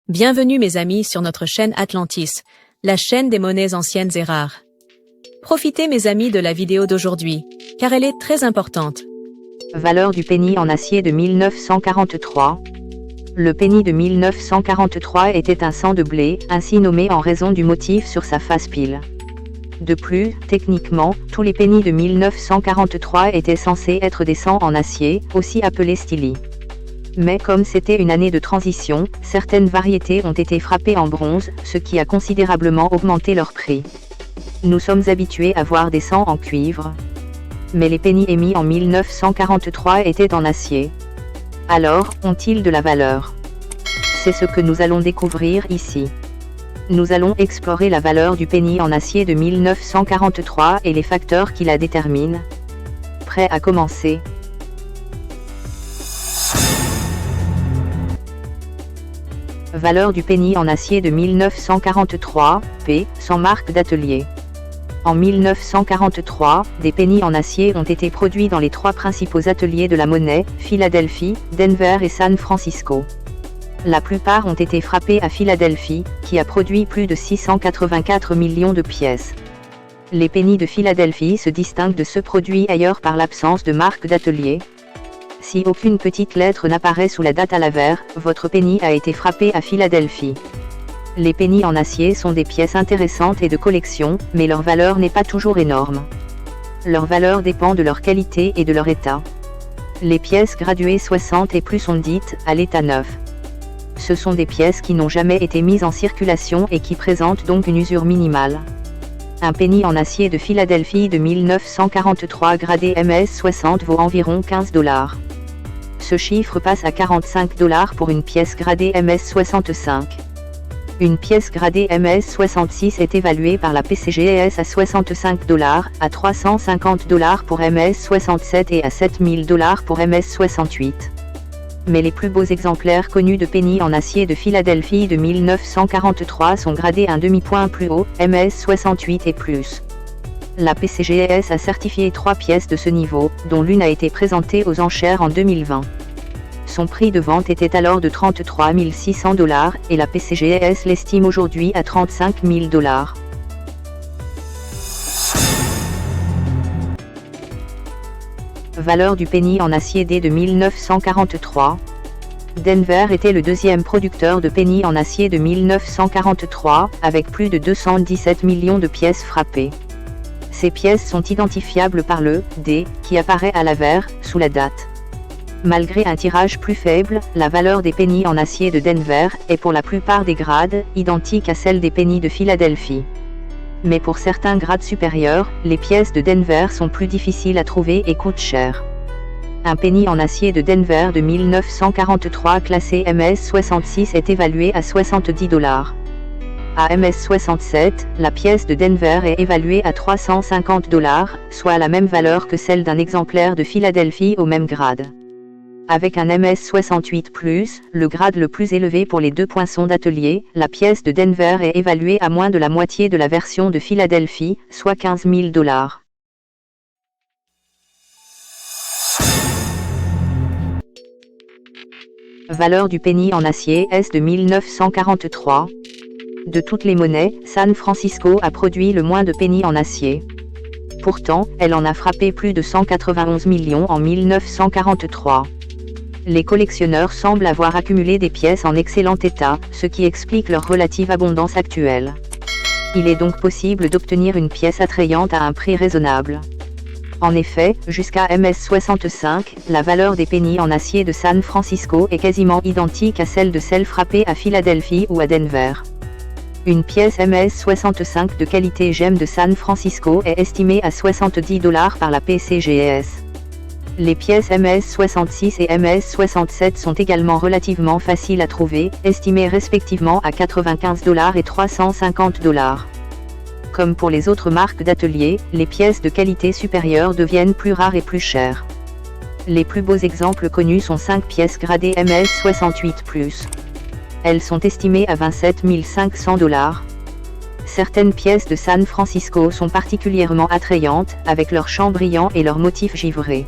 Bienvenue mes amis sur notre chaîne Atlantis, la chaîne des monnaies anciennes et rares. Profitez mes amis de la vidéo d'aujourd'hui, car elle est très importante. Valeur du penny en acier de 1943. Le penny de 1943 était un sang de blé, ainsi nommé en raison du motif sur sa face pile. De plus, techniquement, tous les pennies de 1943 étaient censés être des sangs en acier, aussi appelés styli. Mais comme c'était une année de transition, certaines variétés ont été frappées en bronze, ce qui a considérablement augmenté leur prix. Nous sommes habitués à voir des sangs en cuivre. Mais les pennies émis en 1943 étaient en acier. Alors, ont-ils de la valeur? C'est ce que nous allons découvrir ici. Nous allons explorer la valeur du penny en acier de 1943 et les facteurs qui la déterminent. Prêt à commencer? Valeur du penny en acier de 1943, P, sans marque d'atelier. En 1943, des pennies en acier ont été produits dans les trois principaux ateliers de la monnaie, Philadelphie, Denver et San Francisco. La plupart ont été frappés à Philadelphie, qui a produit plus de 684 millions de pièces. Les pennies de Philadelphie se distinguent de ceux produits ailleurs par l'absence de marque d'atelier. Si aucune petite lettre n'apparaît sous la date à l'avers, votre penny a été frappé à Philadelphie. Les pennies en acier sont des pièces intéressantes et de collection, mais leur valeur n'est pas toujours énorme. Leur valeur dépend de leur qualité et de leur état. Les pièces graduées 60 et plus sont dites « à l'état neuf ». Ce sont des pièces qui n'ont jamais été mises en circulation et qui présentent donc une usure minimale. Un penny en acier de Philadelphie de 1943 gradé MS60 vaut environ $15. Ce chiffre passe à $45 pour une pièce gradée MS65. Une pièce gradée MS66 est évaluée par la PCGS à $65, à $350 pour MS67 et à $7000 pour MS68. Mais les plus beaux exemplaires connus de penny en acier de Philadelphie de 1943 sont gradés un demi-point plus haut, MS68 et plus. La PCGS a certifié 3 pièces de ce niveau, dont l'une a été présentée aux enchères en 2020. Son prix de vente était alors de $33 600 et la PCGS l'estime aujourd'hui à $35 000. Valeur du penny en acier D de 1943. Denver était le deuxième producteur de penny en acier de 1943, avec plus de 217 millions de pièces frappées. Ces pièces sont identifiables par le D, qui apparaît à l'avers, sous la date. Malgré un tirage plus faible, la valeur des pennies en acier de Denver est pour la plupart des grades, identique à celle des pennies de Philadelphie. Mais pour certains grades supérieurs, les pièces de Denver sont plus difficiles à trouver et coûtent cher. Un penny en acier de Denver de 1943 classé MS66 est évalué à $70. À MS67, la pièce de Denver est évaluée à $350, soit à la même valeur que celle d'un exemplaire de Philadelphie au même grade. Avec un MS68+, le grade le plus élevé pour les deux poinçons d'atelier, la pièce de Denver est évaluée à moins de la moitié de la version de Philadelphie, soit $15 000. Valeur du penny en acier S de 1943. De toutes les monnaies, San Francisco a produit le moins de penny en acier. Pourtant, elle en a frappé plus de 191 millions en 1943. Les collectionneurs semblent avoir accumulé des pièces en excellent état, ce qui explique leur relative abondance actuelle. Il est donc possible d'obtenir une pièce attrayante à un prix raisonnable. En effet, jusqu'à MS65, la valeur des pennies en acier de San Francisco est quasiment identique à celle frappée à Philadelphie ou à Denver. Une pièce MS65 de qualité gemme de San Francisco est estimée à $70 par la PCGS. Les pièces MS66 et MS67 sont également relativement faciles à trouver, estimées respectivement à $95 et $350. Comme pour les autres marques d'atelier, les pièces de qualité supérieure deviennent plus rares et plus chères. Les plus beaux exemples connus sont 5 pièces gradées MS68+. Elles sont estimées à $27 500. Certaines pièces de San Francisco sont particulièrement attrayantes, avec leurs champs brillants et leurs motifs givrés.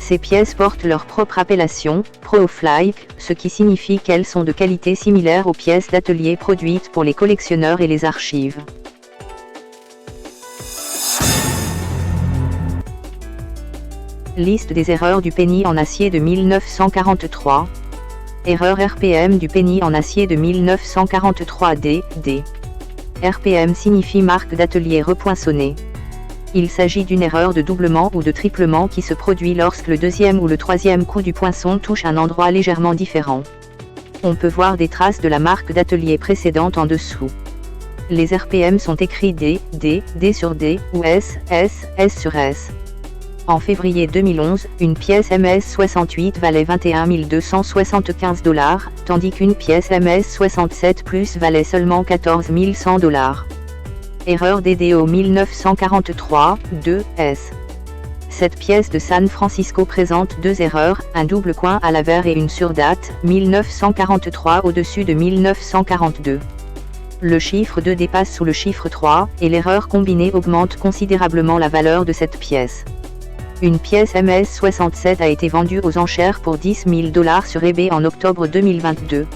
Ces pièces portent leur propre appellation, Pro-of-Like, ce qui signifie qu'elles sont de qualité similaire aux pièces d'atelier produites pour les collectionneurs et les archives. Liste des erreurs du penny en acier de 1943. Erreur RPM du penny en acier de 1943 D. RPM signifie marque d'atelier repoinçonnée. Il s'agit d'une erreur de doublement ou de triplement qui se produit lorsque le deuxième ou le troisième coup du poinçon touche un endroit légèrement différent. On peut voir des traces de la marque d'atelier précédente en dessous. Les RPM sont écrits D sur D ou S sur S. En février 2011, une pièce MS68 valait 21 275 $, tandis qu'une pièce MS67 Plus valait seulement 14 100 $. Erreur DDO 1943, 2S. Cette pièce de San Francisco présente deux erreurs, un double coin à l'avers et une surdate, 1943 au-dessus de 1942. Le chiffre 2 dépasse sous le chiffre 3, et l'erreur combinée augmente considérablement la valeur de cette pièce. Une pièce MS67 a été vendue aux enchères pour 10 000 $ sur eBay en octobre 2022.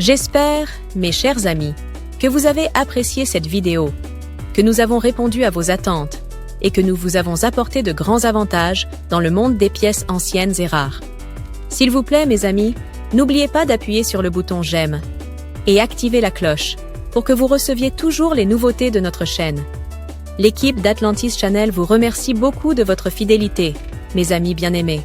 J'espère, mes chers amis, que vous avez apprécié cette vidéo, que nous avons répondu à vos attentes et que nous vous avons apporté de grands avantages dans le monde des pièces anciennes et rares. S'il vous plaît, mes amis, n'oubliez pas d'appuyer sur le bouton j'aime et activer la cloche pour que vous receviez toujours les nouveautés de notre chaîne. L'équipe d'Atlantis Channel vous remercie beaucoup de votre fidélité, mes amis bien-aimés.